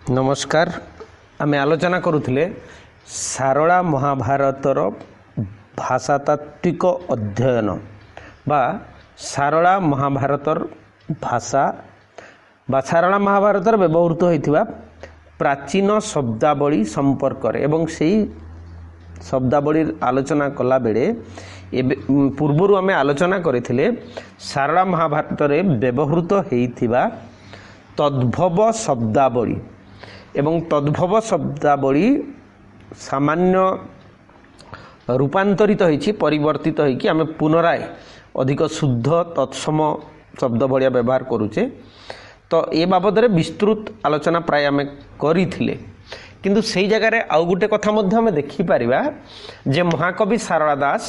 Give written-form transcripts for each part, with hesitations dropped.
नमस्कार। आमे आलोचना करुथिले सारला महाभारतर भाषातात्विक अध्ययन बा सारला महाभारतर भाषा बा सारला महाभारतर व्यवहृत होइथिबा प्राचीन शब्दावली संपर्क एवं सेही शब्दावली आलोचना कला बेले पूर्वरु आमे आलोचना करिथिले सारला महाभारतरे व्यवहृत होइथिबा तद्भव शब्दावली एवं तद्भव शब्दावली सामान्य रूपांतरित होइछि परिवर्तित होइकि आमे पुनराय अधिक शुद्ध तत्सम शब्द भलिया व्यवहार करूचे। तो ए बाबदरे विस्तृत आलोचना प्राय आमे करिथिले, किंतु सेही जगह रे आउ गुटे कथा मध्ये आमे देखि परिबा जे महाकवि सारला दास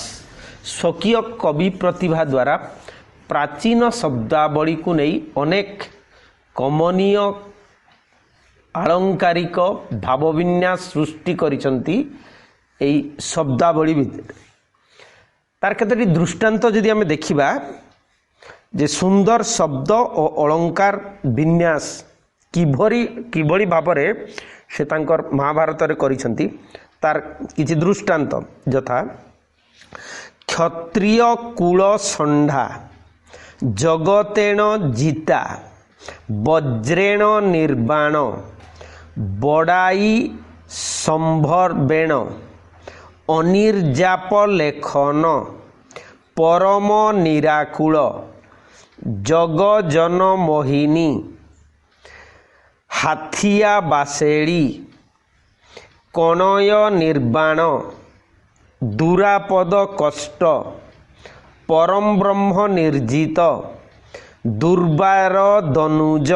स्वकीय कवि प्रतिभा द्वारा प्राचीन शब्दावली को नहीं अनेक कमनीय आलंकारिक भावविन्यास सृष्टि करिसंती एई शब्दावली भितर। तार केतरी दृष्टांत जदि आमे देखिबा जे सुंदर शब्द और अलंकार विन्यास किभली भावरे से तांकर महाभारत रे करिसंती तार किछि दृष्टांत यथा क्षत्रिय कुल संढा जगतेन जीता वज्रेण निर्वाण बड़ाई संभर्वेण अनिर्जाप लेखन परम निराकुल जगजन मोहिनी हाथिया बासेड़ी कणय निर्वाण दुरापद कष्ट परम ब्रह्म निर्जित दुर्बार दनुज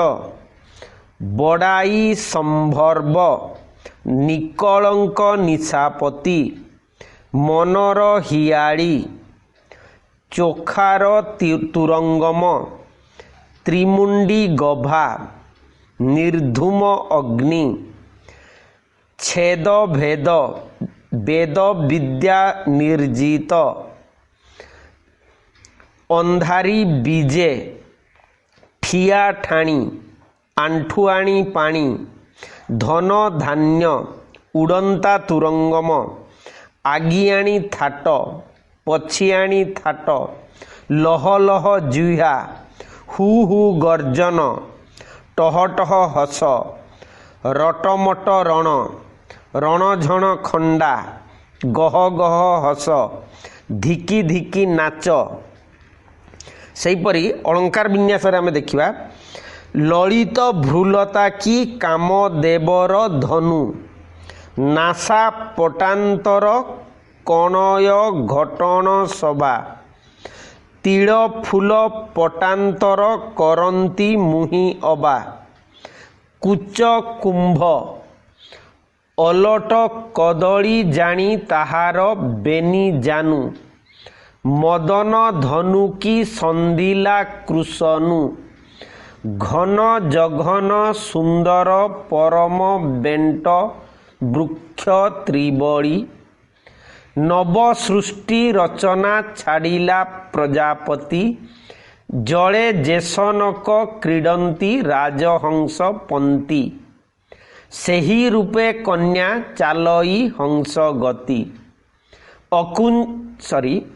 बड़ाई संभर्व निकलंक निशापति मनर हियाड़ी चोखार तुरंगम त्रिमुंडी गभा निर्धूम अग्नि छेद भेद वेद विद्या निर्जित अंधारी बीजे ठिया ठाणी आंठुआणी पाणी धन धान्य उड़ंता तुरंगम आगियाणी थाट पछियाणी थाट लह लह जुहा हु हु गर्जन टह टह हस रटमट रण रणझण खंडा गह गह हस धिकी धिकी नाच। सेहीपरि अलंकार विन्यास आमे देखिबा ललित भ्रुलता की कामदेवर धनु नासा पटांतर कणय घटन सभा तीड़ फूल पटांतर करंती मुहि अबा कुच कुंभ अलट कदली जानी ताहार बेनी जानू मदन धनु की संदिला कृषनु घन जघन सुंदर परम बेंट वृक्ष त्रिबड़ी नव सृष्टि रचना छाड़िला प्रजापति जड़े जेसनक क्रीडंती राजहंस पंती सेही रूपे कन्या चालई हंस गति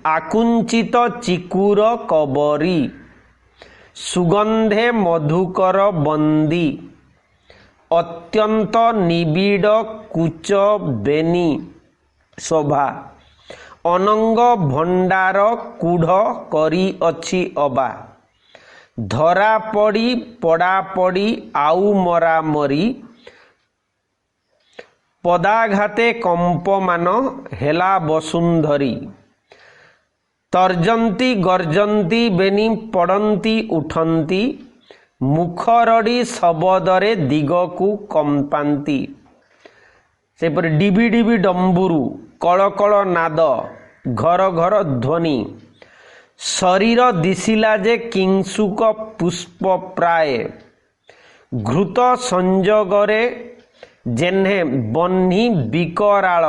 आकुंचित चिकुर कबरी सुगंधे मधुकर बंदी अत्यंत निबिड़ कुच बेनी शोभा अनंग भंडार कूढ़ करी अछि अबा धरा पड़ी पड़ा पड़ी आउ मरा मरी पदाघाते कंपमान हेला वसुंधरी तर्जंती गर्जंती बेनी पड़ंती उठंती मुखरड़ी शबदरे दिगकु कंपांती। सेपरि डिबि डिबि डंबुरु कलकल नाद घर घर ध्वनि शरीर दिशिला जे किंसुक पुष्प प्राय घृत संजोगरे जेन्हे बन्ही विकराल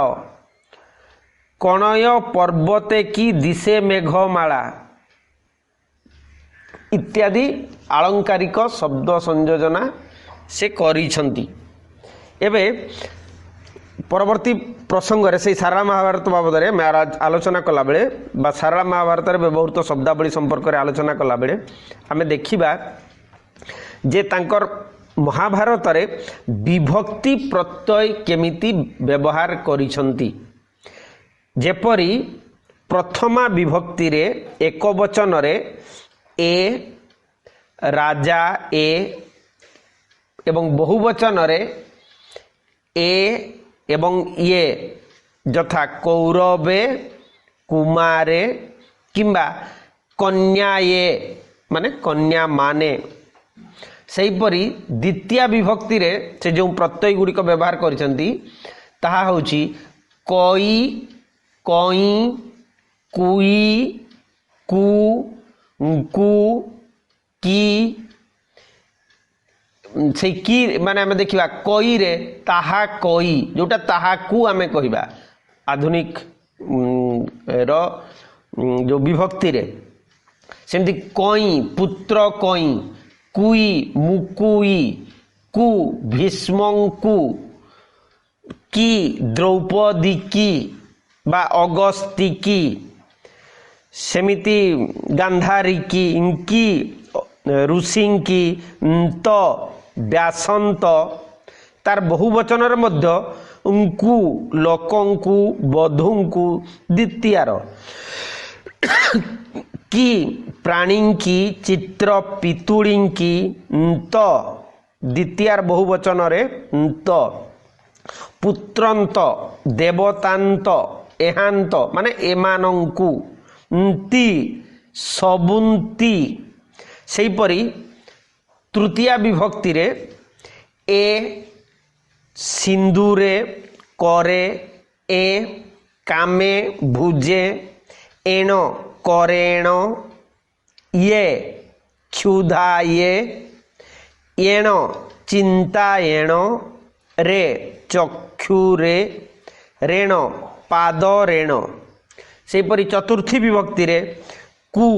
कणय पर्वते की दिशे मेघमाला इत्यादि आलंकारिक शब्द संयोजना से करिछंती। एबे परवर्ती प्रसंग से सारला महाभारत बाबद में आलोचना कला बेले बा सारला महाभारत व्यवहृत शब्दावली संपर्क में आलोचना कला बेले आम देखा जे तांकर महाभारत रे विभक्ति प्रत्यय केमिति व्यवहार करिसंती। जेपरी प्रथमा विभक्ति रे एक वचन रे ए राजा ए एवं बहुवचन रे ए एवं ये यथा कौरवे कुमारे किंबा कन्या ये माने कन्या माने सेहीपरि द्वितीय विभक्ति रे से जो प्रत्यय गुड़िक व्यवहार करिसंती ताहा होची कई कई कुई कु कु की से की माने आम देखा कई रे ताहा कई जोटा ताहा कु आम कहवा आधुनिक रो जो विभक्ति रे सेमती कई पुत्र कई कुई मुकुई कु भीष्मंकु की द्रौपदी की बा अगस्ती की सेमिति गांधारी की इंकी ऋषिंकी तो व्यासंत तार बहुवचन मध्य उंकु लोकंकु बधुंकु द्वितीयार की प्राणींकी चित्र पितुड़ींकी तो द्वितीयार बहुवचन रे तो पुत्रंत देवतांत एहांत माने एमानंकु ती सबुंती सेहीपरि तृतीया विभक्ति रे ए सिंदूरे करे ए कामे भुजे एण करेण ये क्षुधाये येण चिंतायेण रे चक्षुरे रेण पादरेण सेहीपरि चतुर्थी विभक्ति रे कु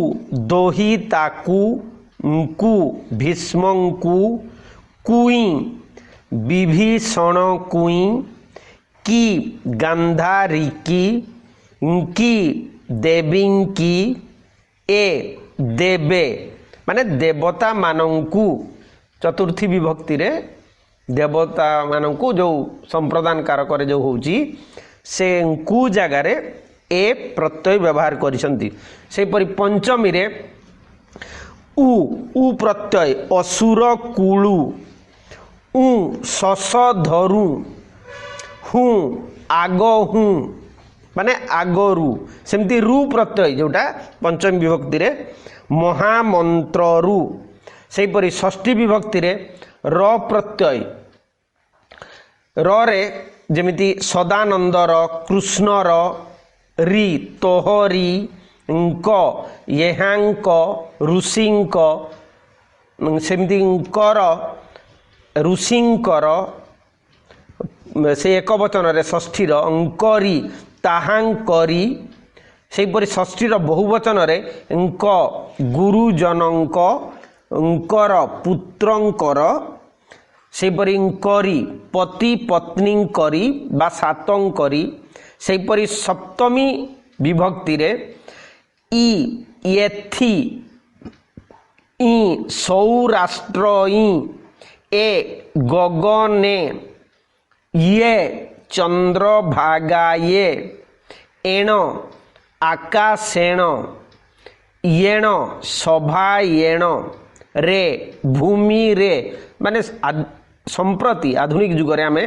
दोहिताकु कु भीष्मंकु कुई विभीषण कुई की गांधारी की देवी की ए देवे माने देवता मानंकु चतुर्थी विभक्ति रे देवता मानंकु जो संप्रदान कारक रे जो होची से कु जगह रे ए प्रत्यय व्यवहार करिसंती। सेहीपरि पंचमी रे उ प्रत्यय असुर कुलु उ शस धरु हूँ आग हूँ माने आगरु सेमती रु प्रत्यय जोटा पंचमी विभक्ति रे महामंत्रु सेहीपरि षष्ठी विभक्ति रे र प्रत्यय र रे जेमिति सदानंदर कृष्णर री तोहरी क येहांक ऋषिंक सेमती कर ऋषिंकर से एक वचन रे षष्ठीर अंकरी ताहांकरी सेहीपरि षष्ठीर बहुवचन रे अंक गुरुजनंक अंकर पुत्रंकर सेहीपरि अंकरी पति पत्नी करी बा सातंकरी सेहीपरि सप्तमी विभक्ति रे ई येथी ई सौराष्ट्र ए गगने ये चंद्रभागाये एण आकाशेण येण सभायेण रे भूमि रे माने संप्रति आधुनिक जुग रे आमे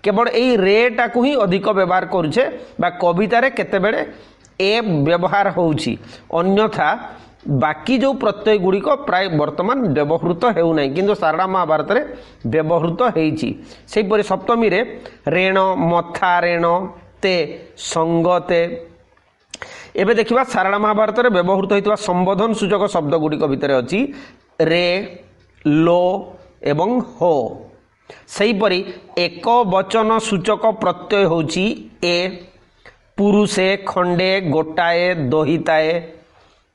केवल एई रेटा को ही अधिक व्यवहार करूछे बा कविता रे केते बेले ए व्यवहार होउछि अन्यथा बाकी जो प्रत्यय गुड़िक प्राय वर्तमान व्यवहृत हेउनाई किंतु सारला महाभारत रे व्यवहृत हेइछि। सेहीपरि सप्तमी रे रेण मथा रेण ते संगते एबे देखिबा सारला महाभारत रे व्यवहृत होइतबा संबोधन सूचक शब्द गुड़िक भितर अछि रे लो एवं हो। सेहीपरि एक वचन सूचक प्रत्यय होछि ए पुरुषे खंडे गोटाए दोहिताए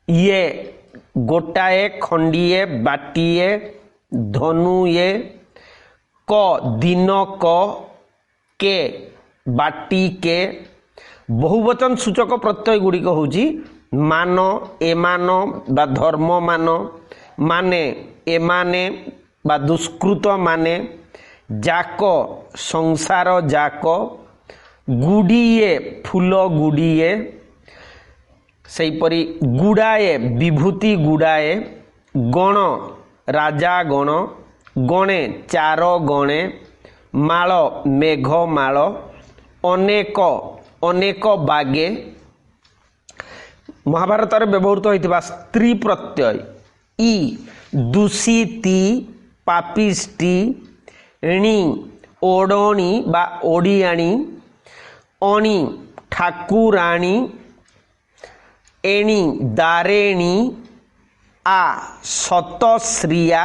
ये गोटाए खंडिए बाटिए धनुये क दिनक के बाटी के बहुवचन सूचक प्रत्यय गुड़िक होची मान एमान बा धर्म मान माने एमाने बा दुष्कृत माने जाक संसार जाक गुड़िए फूल गुड़िए सेपरी गुड़ाए विभूति गुड़ाए गण राजा गण गणे चार गणे माल मेघ माल अनेक अनेक बागे महाभारत में व्यवहृत होता स्त्री प्रत्यय ई दूषिती पापिष्टी णी ओडणी बा ओडियाणी अणी ठाकुराणी एणी दारेणी आ शतश्रिया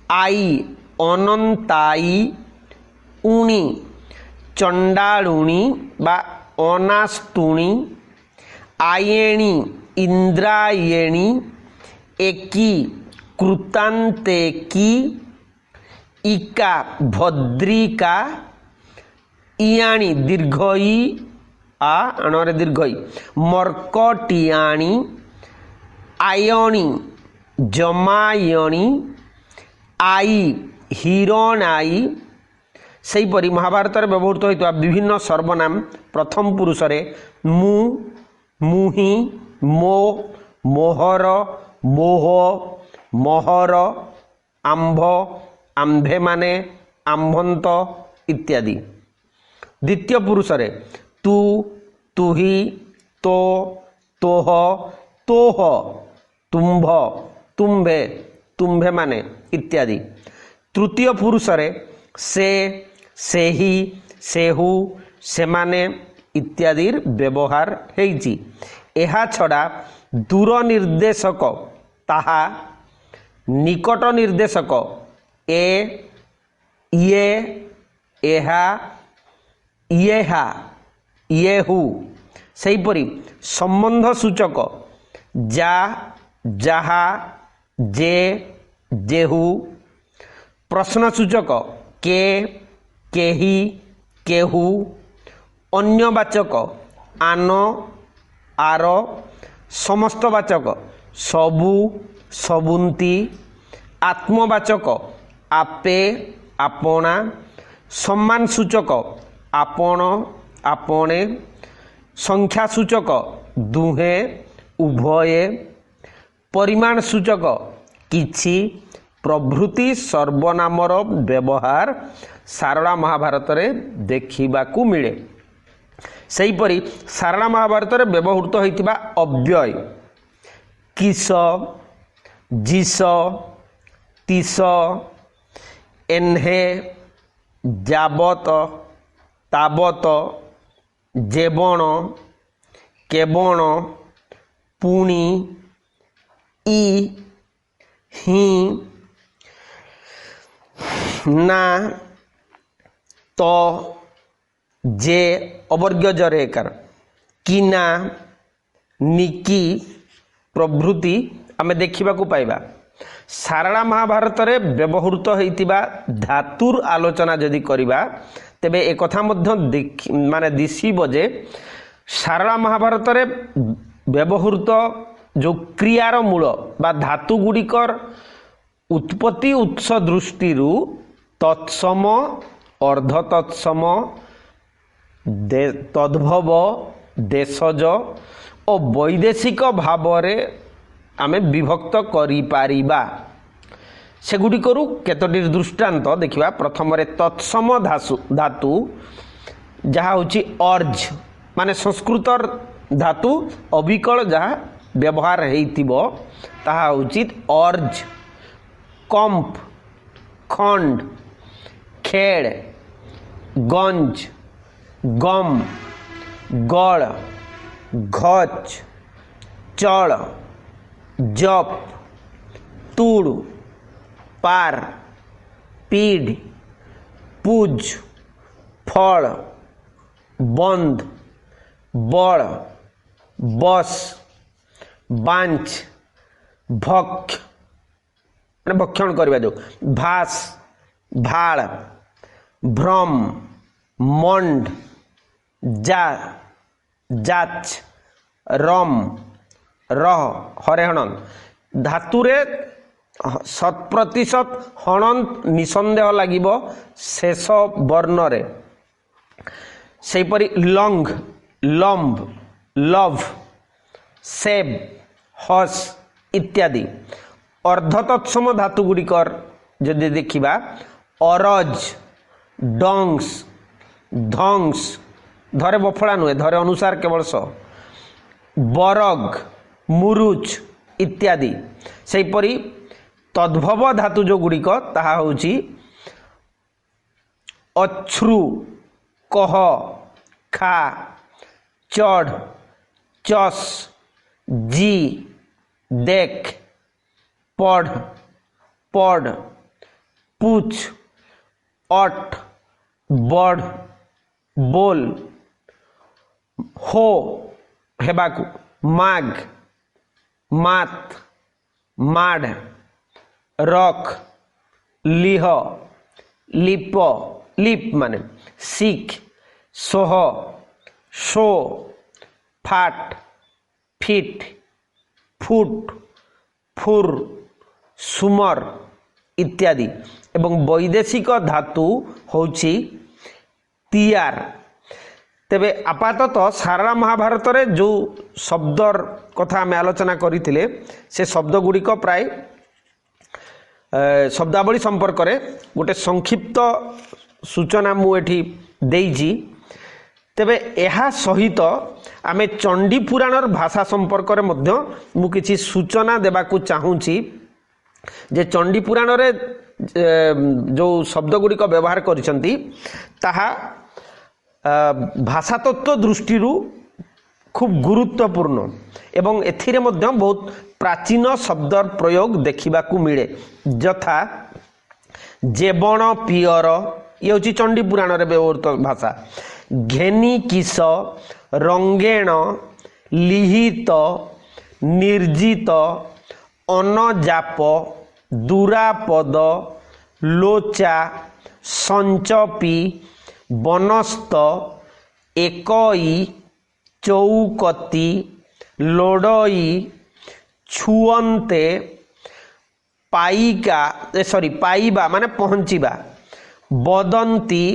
आई अनंताई उणी चंडालुणी बा अनास्तुणी आयेणी इंद्रायणी एकी कृतांतेकी इका भद्रिका इयाणी दीर्घई आ अणरे दीर्घई मर्कटियाणी आयणी जमायणी आई हिरणाई सेहीपरि महाभारत में व्यवहृत होता विभिन्न सर्वनाम प्रथम पुरुष मु मुहि मो मोहर मोह मोहर आंभ आंभे माने आंभंत इत्यादि द्वितीय पुरुष तू तुही तो तोह तोह तुम्भ तुम्भे तुम्भे माने इत्यादि तृतीय पुरुष से सेही सेहु सेमाने इत्यादि व्यवहार हेइछि। एहा छड़ा दूर निर्देशक ताहा निकट निर्देशक ए ये एहा येहा येहु सेहीपरि संबंध सूचक जा जहा जे जेहु प्रश्न सूचक के केही केहू अन्यवाचक आन आर समस्तवाचक सबु सबुंती आत्मवाचक आपे आपणा सम्मान सूचक आपण आपणे संख्या सूचक दुहे उभये परिमाण सूचक किछि प्रभृति सर्वनामर व्यवहार सारला महाभारत में देखिबाकू मिले। सेहीपरि सारला महाभारत में व्यवहृत होइतिबा अव्यय किस जिस तिस एन्हे जाबत ताबत जेबण केबण पुणी ई ही ना तो जे अवर्ग्य जरेकार किना निकी प्रभृति आमे देखा पाइबा। सारला महाभारत रे व्यवहृत होइतिबा धातुर आलोचना जदि करिबा तेबे एक कथा मध्य माने दिसिबो जे सारला महाभारत रे व्यवहृत जो क्रियार मूल बा धातु गुड़िकर उत्पत्ति उत्स दृष्टि तत्सम अर्ध तत्सम तद्भव देशज और वैदेशिक भाव आमे विभक्त करि पारिबा। सेगुड़िकरु केतोटी दृष्टांत देखिबा। प्रथम तत्सम धातु जहाँ होची अर्ज माने संस्कृत धातु अविकल जहाँ व्यवहार हेइतिबो ताहा उचित अर्ज कंप खंड खेड़ गंज गम गड़ घच चढ़ जप तुड़ पार पीढ़ पूज फल बंद बड़ बस बांच भक्ष भक्षण करवा जो भास भाड़, भ्रम, मंड, जा, जाच, रम, रह, हरेहण धातुरे 100% हणंत निसंदेह लागिब शेष वर्ण रे। सेपरि लंग, लंब, लव, सेब, हस इत्यादि। अर्धतत्सम धातु गुड़िकर जदि देखिबा अरज, डंस, धंस, धरे बफड़ा नुहे धरे अनुसार केवल स, बरग, मुरुच इत्यादि। सेपरि तद्भव धातु जो गुड़िक ताहा होची अश्रु, कह, खा, चढ़, चस, जी, देख, पढ़, पढ़, पूछ, अट, बढ़, बोल, हो हेबाकु, माग, मात, माढ़, रख, लिह, लिप, लिप माने सीख, सोह, शो, फाट, फिट, फुट, फुर, सुमर इत्यादि। एवं वैदेशिक धातु होची तियार। तेबे आपाततः सारा महाभारत रे जो शब्दर कथा आम आलोचना करथिले से शब्द गुड़िक प्राय शब्दावली संपर्क रे गोटे संक्षिप्त सूचना मुझे देइछि। तेबे एहा सहित आमे चंडी पुराणर भाषा संपर्क रे मध्य मु किछि सूचना देबाकू चाहूँची जे चंडी पुराण रे जो शब्द गुड़िक व्यवहार करिसंती ताहा भाषा तत्व दृष्टि खूब गुरुत्वपूर्ण एवं एथिरे मध्य बहुत प्राचीन शब्दर प्रयोग देखिबाकू मिले। यथा जेबण पियर ये हूँ चंडी पुराण रे व्यवहृत भाषा। घेनी किस, रंगेण, लिहित, निर्जित, अनजाप, दुरापद, लोचा, संचपी, बनस्त, एकई, चौकती, लोडई, छुअंते, पाइका पाइबा माने पहुँचीबा, बदंती,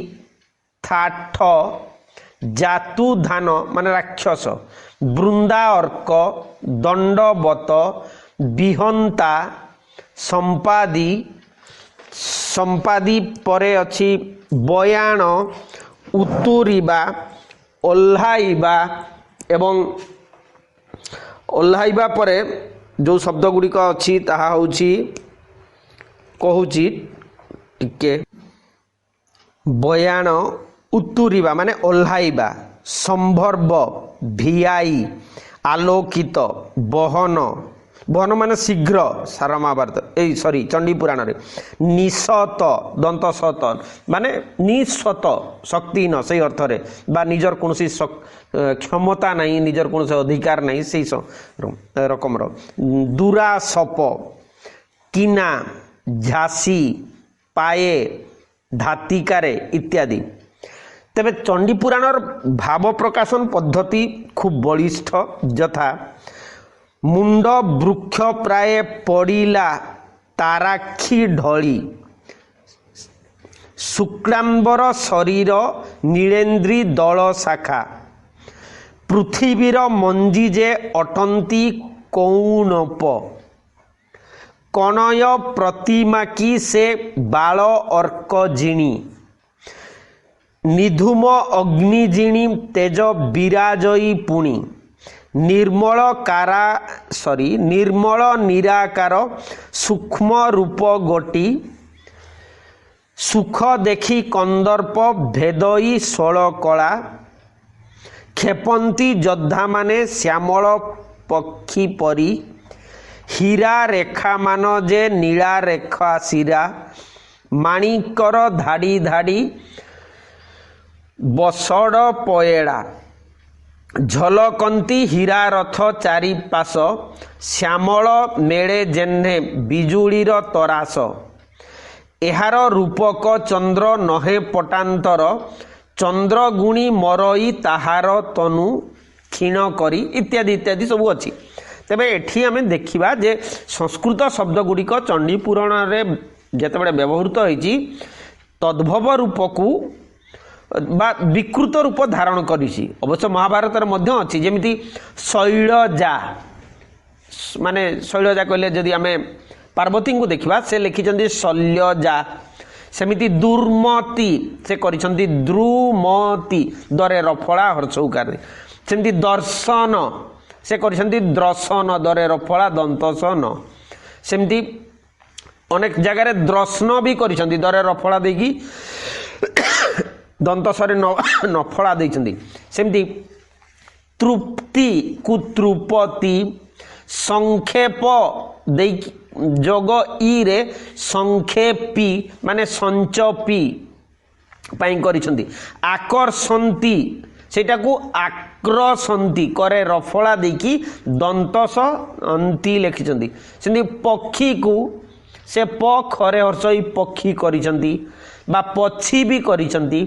थाठ, जातुधान माने राक्षस, बृंदा अर्क, दंडवत, विहंता, संपादी, संपादी परे अछि बयान, उतुरिबा, ओल्हाइबा एवं ओल्हाइबा परे जो शब्द गुड़िक अच्छी ताहा होची कहूची टिके बयान, उतुरिबा माने ओल्हाइबा, संभर्व, भियाई, आलोकित, बहन, बहन माने शीघ्र सारा महाभारत ए सॉरी चंडी पुराण रे, निशत दंत सत माने निस्वत शक्तिहीन से अर्थ रे बा निजर कोनसी क्षमता नहीं, निजर कोनसी अधिकार नहीं से रकम रो। दुरासप, किना, झासी, पाए, धातिकारे इत्यादि। तेबे चंडी पुराणर भाव प्रकाशन पद्धति खूब बलिष्ठ। यथा मुंड वृक्ष प्राय पड़िला ताराक्षी ढली, शुक्लांबर शरीर नीलेन्द्री दल शाखा, पृथिवीर मंजी जे अटंती कौनप, कणय प्रतिमा की से बाल अर्क जिणी, निधूम अग्निजिणी तेज विराजई पुणी, निर्मल निर्मल निराकार सूक्ष्म रूप गोटी, सुख देखी कंदर्प भेदई षोल कला, खेपंती योद्धा माने श्यामल पक्षी परी, हीरा रेखा मान जे नीला रेखा शिरा, माणिकर धाड़ी धाड़ी बसड़ पयेड़ा, झलकंती हीरा रथ चारि पास, श्यामल मेड़े जेन्हे बिजुड़ीर तरास, एहार रूपक चंद्र नहे पटांतर चंद्रगुणी मरई ताहार तनु क्षीण करी इत्यादि इत्यादि सब अच्छी। तेबे एठी आमे देखिबा जे संस्कृत शब्द गुड़िक चंडी पुराण रे जेतेबेले व्यवहृत होईची तद्भव रूपकू बा विकृत रूप धारण करिछि। अवश्य महाभारत मध्य अच्छी जेमिति शैलजा माने शैलजा कहले जदि आमे पार्वती को देखिबा से लिखिछन्ति शल्यजा। सेमिति दुर्मति से करिछन्ति द्रुमति दरे रफला हर्षौकार। सेमिति दर्शन से करिछन्ति द्रसन दरे रफला दंतसन। सेमिति अनेक जगह द्रसन भी करिछन्ति दरे रफला देकी दंतसरे नफला देइछन्ति। सेमिति तृप्ति कुतृपति संक्षेप दे जोग ई रे संक्षेपी माने संचपी पाई करिछन्ति। आकर्षन्ति सेटा को आक्रसन्ति करे रफला देकी दंतस अंति लिखिछन्ति। सेमि पक्षी को से प खरे हर्षई पक्षी करिछन्ति बा पक्षी भी करिछन्ति।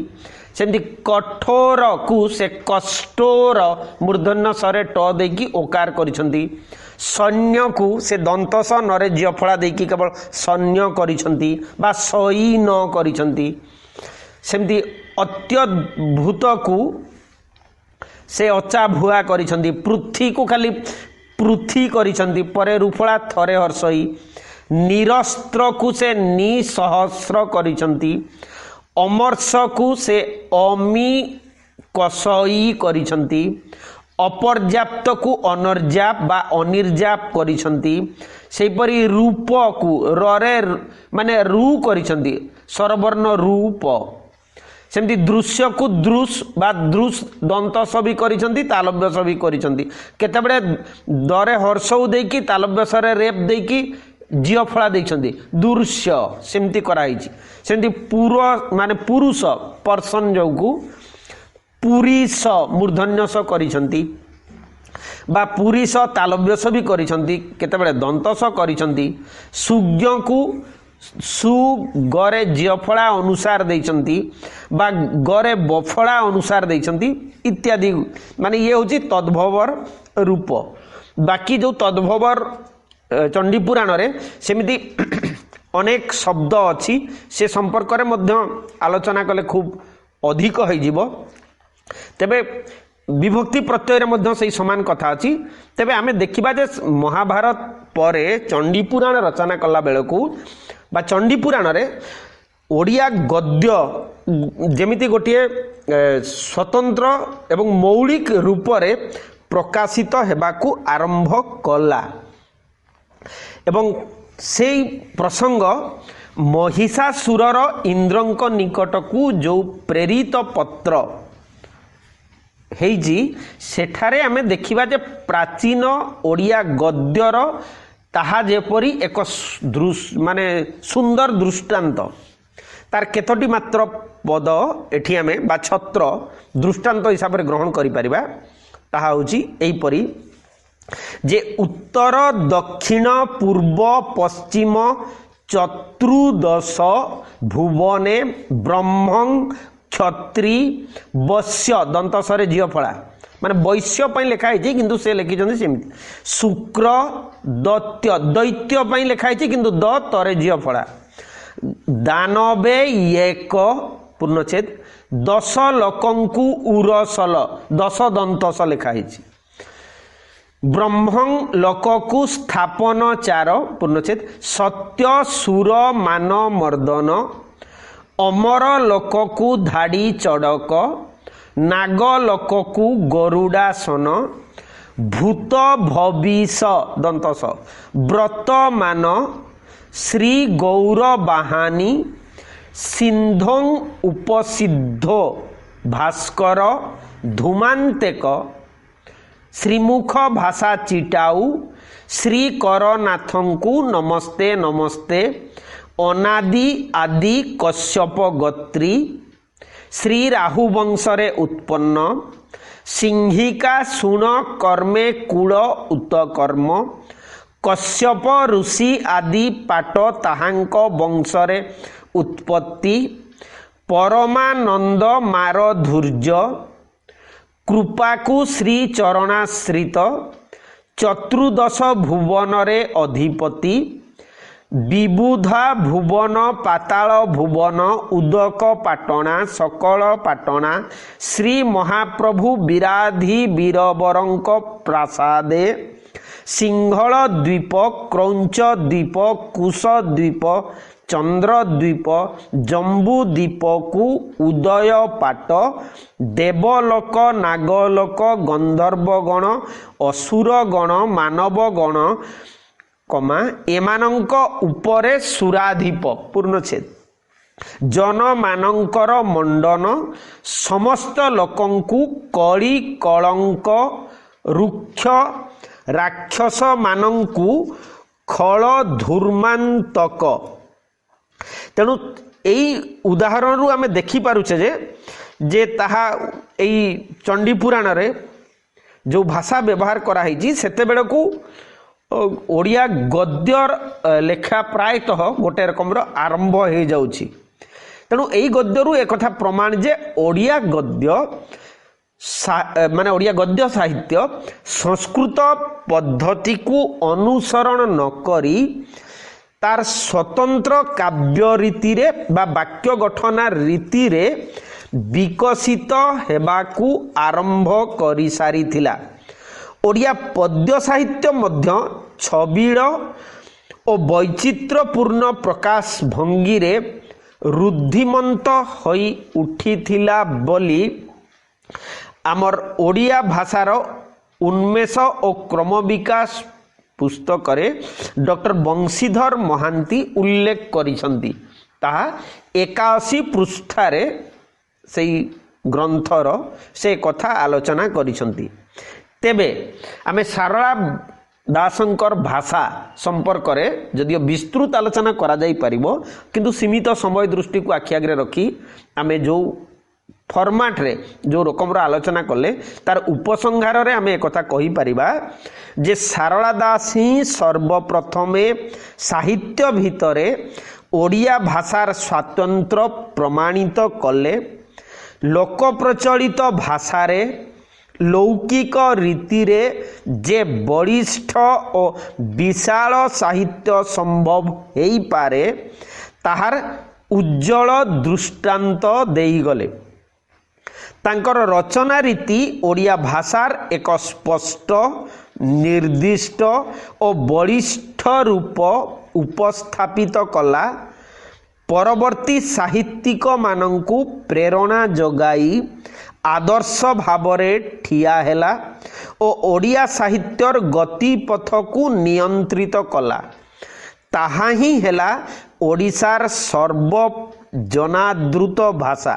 सेमि कठोर को से कष्टोर मूर्धन्य सरे ट देकी ओकार करिछन्ति। सैन्य को से दंतस नरे जियफला देकी केवल सैन्य करिछन्ति बा सई न करिछन्ति। सेमि अत्यद्भुत को से अचा भुआ करिछन्ति। पृथ्वी को खाली पृथ्वी करिछन्ति परे रूफला थरे हर्षई। निरस्त्र को से निसहस्र करिछन्ति। अमर्ष को से अमी कसई करिछन्ति। अपर्याप्त को अनर्जाप बा अनिर्जाप करिछन्ति। सेपरि रूप को रे माने रू करिछन्ति स्वरवर्ण रूप। सेमति दृश्य को दृश बा दृश दंतस भी करिछन्ति तालव्यस भी करिछन्ति। केतेबेले दरे हर्षौ देकी तालव्यस रे रेप देकी जियफला देइछन्ति दृश्य सेमति कराइछि। सेमति पूर्व माने पुरुष पर्सन जो को पुरीस मूर्धन्यस करिछन्ति बा पुरीस तालव्यस भी करिछन्ति। केतेबेले दंतस करिछन्ति। सुज्ञ को सु गरे जियफला अनुसार देइछन्ति बा गरे बफला अनुसार देइछन्ति इत्यादि। माने ये होची तद्भवर रूप। बाकी जो तद्भवर चंडी पुराण रे सेमिति अनेक शब्द अच्छी से संपर्क रे मध्य आलोचना कले खूब अधिक होई जीवो। तेबे विभक्ति प्रत्यय मध्य से समान कथा अच्छी। तेबे आमे देखिबा जे महाभारत परे चंडी पुराण रचना कला बेलकू बा चंडी पुराण रे ओडिया गद्य जेमिति गोटिए स्वतंत्र एवं मौलिक रूप रे प्रकाशित हेबाकू आरंभ कला। एवं से प्रसंग महिषासुरर इंद्रंक निकटकू जो प्रेरित पत्र हेजी सेठारे आमे देखिबा जे प्राचीन ओडिया गद्यर ताहा जेपरी एक माने सुंदर दृष्टांत तार केतोटी मात्र पद एठी आमे बा छत्र दृष्टांत हिसाब रे ग्रहण करि परिबा। ताहा होची एई परी जे उत्तर दक्षिण पूर्व पश्चिम चतुर्दश भुवने ब्रह्मं क्षत्री वैश्य दंतसरे जियफला माने वैश्य पई लिखा है किंतु से लिखि जंदी सेमिति। शुक्र दैत्य दैत्य पई लिखा है किंतु द तरे जियफला। दानवे एक पूर्णच्छेद 10 लोकंकु उरसल 10 दंतस लिखा है। ब्रह्मं लोककु स्थापन 4 पूर्णच्छेद सत्य सुर मान मर्दन। अमर लोककु धाड़ी चड़क नाग लोककु गरुडासन। भूत भविष दंतस व्रतमान श्री गौर बाहानी। सिंधं उपसिद्धो भास्कर धूमांतेक। श्रीमुख भाषा चिटाऊ श्री करनाथंकु नमस्ते नमस्ते। अनादि आदि कश्यप गोत्री श्री राहु वंशरे उत्पन्न। सिंहिका सुण कर्मे कूल उत कर्म। कश्यप ऋषि आदि पाट ताहांक वंशरे उत्पत्ति परमानंद मार धूर्य कृपाकु श्री चरणाश्रित चतुर्दश भुवन रे अधिपति विबुधा भुवन पाताल भुवन उदक पाटणा सकल पाटणा श्री महाप्रभु विराधि वीरवरंक प्रासादे सिंहल द्वीप क्रौंच द्वीप कुश द्वीप चंद्रद्वीप जम्बू द्वीपकु उदय पाट देवलोक नागलोक गंधर्वगण असुरगण मानवगण कमा एमानंक उपरे सुराधिप पूर्णछेद जन मानंकर मंडन समस्त लोकंकु कली कलंक रुक्ष राक्षस मानंकु खल धूर्मांतक। तेणु यही उदाहरण आम देखिपारे जे ताहा एई चंडी पुराण रे जो भाषा व्यवहार कराई सेते बेलकु ओडिया गद्य लेखा प्रायतः गोटे रकम आरंभ हो जाउछि। तेणु यही गद्यरू एक कथा प्रमाण जे ओडिया गद्य माने ओडिया गद्य साहित्य संस्कृत पद्धति को अनुसरण न करी तार स्वतंत्र काव्य रीति रे बा वाक्य गठना रीति रे विकसित हेबाकू आरंभ करि सारिथिला। ओडिया पद्य साहित्य मध्य छबिल और वैचित्र्यपूर्ण प्रकाश भंगी रे रुद्धिमंत होई उठिथिला बोली आमर ओडिया भाषार उन्मेष और क्रम विकास पुस्तक डॉक्टर बंशीधर महांती उल्लेख करिसंती। ताहा 81 पृष्ठारे से ग्रंथर से कथा आलोचना करिसंती। तेबे आमे सारला दासंकर भाषा संपर्क में जदियो विस्तृत आलोचना करा जाई परिबो किंतु सीमित समय दृष्टि को आखि आगे रखी आमे जो फॉर्मेट रे जो रकम आलोचना कले तार उपसंहार रे आमे एक कथा कहि परिबा जे सारला दास ही सर्वप्रथमे साहित्य भितरे ओडिया भाषार स्वातंत्र प्रमाणित कले। लोक प्रचलित भाषा रे लौकिक रीति रे जे बलिष्ठ और विशाल साहित्य संभव हेई पारे ताहार उज्जवल दृष्टांत देई गले। तांकर रचना रीति ओडिया भाषार एक स्पष्ट निर्दिष्ट और बलिष्ठ रूप उपस्थापित कला। परवर्ती साहित्यिक मानंकु प्रेरणा जगाई आदर्श भावरे ठिया हेला और ओडिया साहित्यर गति पथ को नियंत्रित कला। ताहा ही हेला ओडिशार सर्व जनादृत भाषा।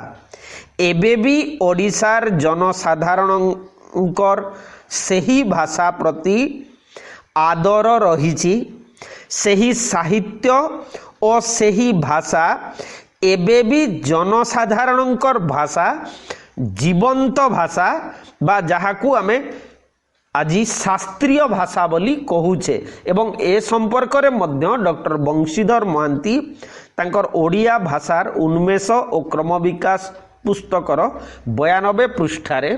एबे भी ओडिशार जनसाधारणंकर सेही भाषा प्रति आदर रहिछि। सेही साहित्य और सेही भाषा एबे भी जनसाधारणंकर भाषा जीवंत भाषा बा जहाकू आमे आज शास्त्रीय भाषा बोली कहूचे। एवं ए संपर्क रे मध्य डॉक्टर बंशीधर महांती तांकर ओडिया भाषार उन्मेष और क्रम विकास पुस्तकर 92 पृष्ठारे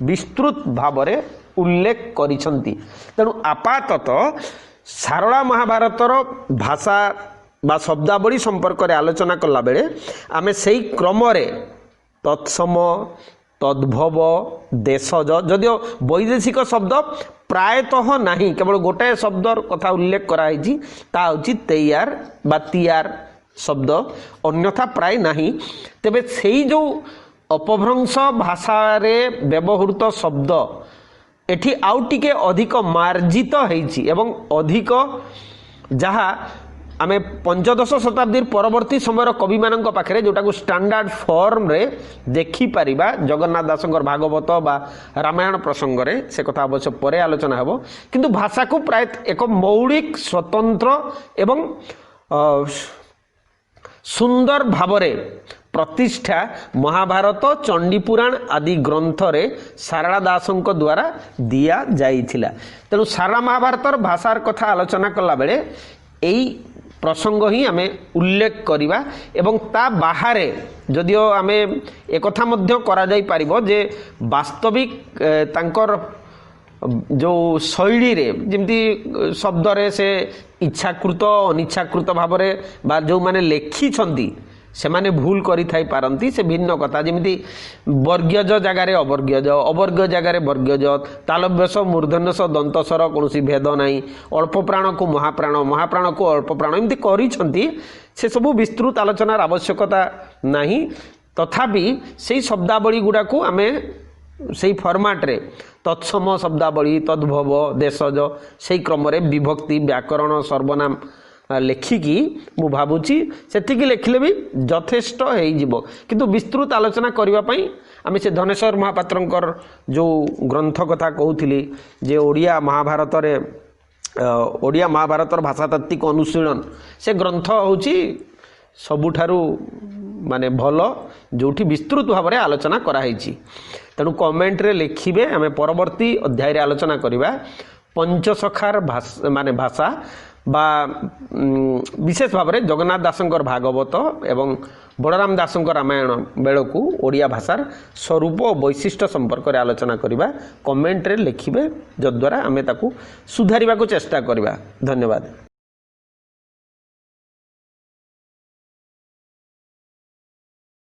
विस्तृत भावरे उल्लेख करिसंती। तेणु आपाततः सारला महाभारतर भाषा बा शब्दावली संपर्क रे आलोचना कला बेले आमे सेही क्रम रे तत्सम तद्भव देशज जदियो वैदेशिक शब्द प्रायतः नहीं केवल गोटाए शब्द कथा उल्लेख कराई ता हूँ तैयार बा तियार शब्द अन्यथा प्राय नहीं। तेबे सेही जो अपभ्रंश भाषा रे व्यवहृत शब्द एठी आउ टिके अधिक मार्जित होईछि एवं अधिक जहाँ आमे पंचदश शताब्दी परवर्ती समय कवि मान पाखे जोटा को स्टैंडर्ड फॉर्म रे देखि परिबा जगन्नाथ दासंकर भागवत बा रामायण प्रसंग रे से कथा अवश्य परे आलोचना हेबो किंतु भाषा को प्राय एक मौलिक स्वतंत्र एवं सुंदर भावरे प्रतिष्ठा महाभारत चंडीपुराण आदि ग्रंथ रे सारला दासंक द्वारा दिया जाइथिला। तेणु सारा महाभारतर भाषार कथा आलोचना कला बेले एई प्रसंग ही आम उल्लेख करवा एवं ता बाहर जदिओ आम एक करा जाई परिबो जे वास्तविक तांकर जो शैली रे जमती शब्द रे से इच्छाकृत अनिच्छाकृत भाव बा जो माने लेखी छंती से माने भूल करि थाई पारंती से भिन्न कथा जमिति वर्ग्यज जगार अवर्ग्यज अवर्ग्य जगार वर्ग्यज तालव्यस मूर्धन्यस दंतस्वर कौन भेद नाई अल्प प्राण को महाप्राण महाप्राण को अल्प प्राण एमती करिसंती से सब विस्तृत आलोचनार आवश्यकता नहीं तथापि से शब्दावली गुड़ा को आम से फॉर्मेट रे तत्सम शब्दावली तद्भव देशज से क्रम विभक्ति व्याकरण सर्वनाम लेखिकी मु भावुची सेतिकी लेखिले भी यथेष्ट हो किंतु विस्तृत आलोचना करने आम से धनेश्वर महापात्रंकर जो ग्रंथ कथा कहूली जे ओडिया महाभारत रे ओडिया महाभारतर भाषातात्विक अनुशीलन से ग्रंथ होची सबुठारु माने भल जोठी विस्तृत भाव में आलोचना कराई तेणु कमेंट रे लिखिबे आम परवर्ती अध्याय रे आलोचना करिबा पंचसखार भाषा माने भाषा बा विशेष भाव में जगन्नाथ दासंकर भागवत एवं बलराम दासंकर रामायण बेलू ओडिया भाषार स्वरूप और वैशिष्ट्य संपर्क में आलोचना करवा कमेंट रे लिखिबे जद्वारा आमे ताकू सुधारिबा को चेष्टा करवा। धन्यवाद।